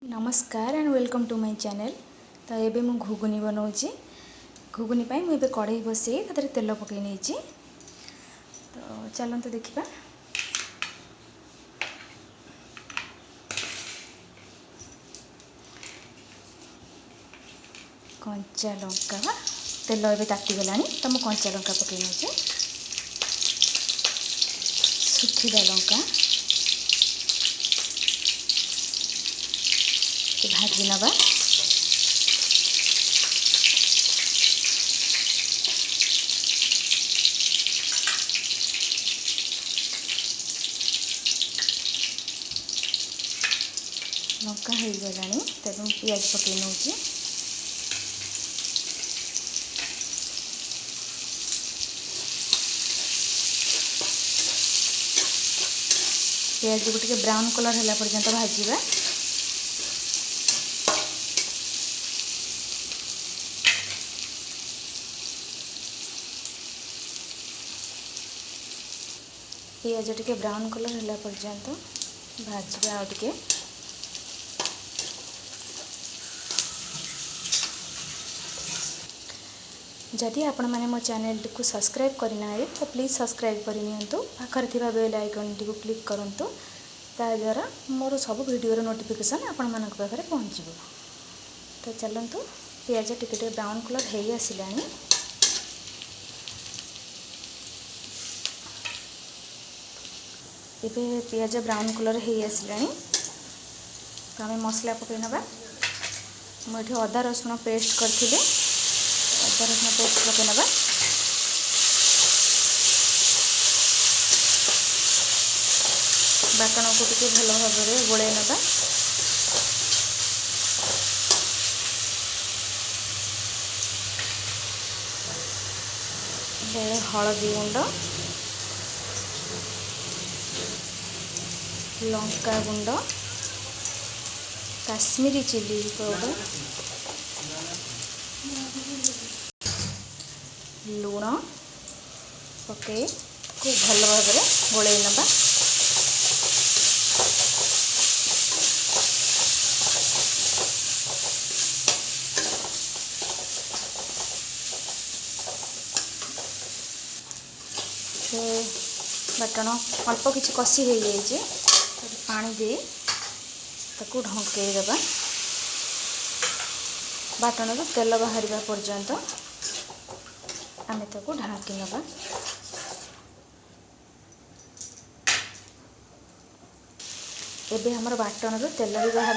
नमस्कार and welcome to my channel. तो ये मु घुगुनी बनाऊँगी। घुगुनी पाई मुझे कढ़ई बसई तादर तेल पकई नहीं। तो चलते देखा। कंचा लंका तेल ए तातीगला तो मुझे कंचा लंका पकई नौचे। सुखीला लंका भाजी नवा। लंका हो गलानी तेणु पियाज पकई नौची। पियाज को टिके ब्राउन कलर है पर्यंत भाजवा। पियाज टिके ब्राउन कलर है पर्यंत भाजवा आ टिके। जदि आपण मैंने मो चैनल को सब्सक्राइब करना तो प्लीज़ सब्सक्राइब करनी पाखर थिबा बेल आइकन टी क्लिक करंतु। ता द्वारा मोर सब वीडियो नोटिफिकेशन आपण मानक पाखरे पहुँचो। तो चलतु पियाज टिके ब्राउन कलर है आसिलानी। एबे पियाज ब्राउन कलर है आसिलानी तो आम मसला पकई नवा। मुझे अदा रसुण पेस्ट करथिले। अदा रसुण पेस्ट पकई नवा। बाटण को टिके भल भाव में गोले नवा। हलदी गुंड, लंका गुंड, काश्मीरी चिली पाउडर, लुण पके को भल भाव में गोले नवा। बाटण अल्प किसी कषि हो जाए पानी दे ताकू ढंकई देवा। बाटण रू तेल बाहर पर्यंत आम ताकू ढाँकी नवा। एबे हमर बाटण रू तेल भी बाहर।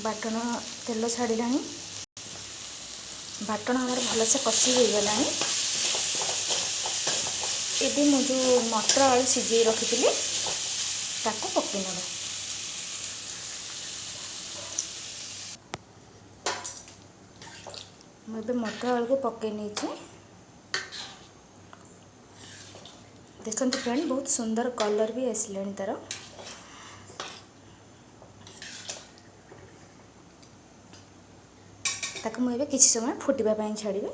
बाटण तेल छाड़ा। बाटण हमर भलसे कषि हो गलानी। एबे मु जो मटर आलू सिझे रखी ताकू पकई नवा। मुझे मटर आलू को पकई नहीं। देखते फ्रेंड बहुत सुंदर कलर भी आसला तार। ताकू मुझे किसी समय फुटवा छाड़ी।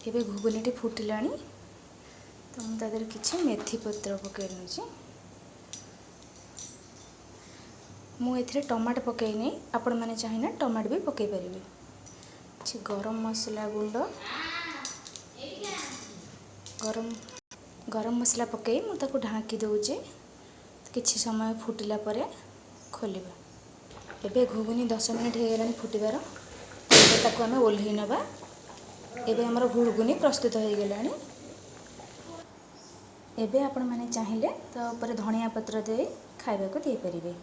एबे घुगुनी फुटिला तो मुझे किसी मेथी पत्र पकई नौची। मुझे टमाटो पकई नहीं। आपण मैंने चाहिए टमाटो भी पकई पारे। किसी गरम मसला गुंड, गरम मसला पकई मुझे ढाँकी दौचे। किसी समय फुटिला परे खोलिबा। एबे घुगुनी 10 मिनिट हो गलानी फुटबार। ताकू आम ओल्हई नवा। एबे हमर घुगुनी प्रस्तुत हो गलानी। एबे आपण मैंने चाहिए तो ऊपर धनिया पत्र दे खाइबा को दे परिबे।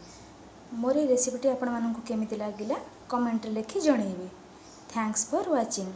मोर ये रेसिपीटी आपण मानकु केमिति लागिला कमेंट लिखि जणैबे। Thanks for watching.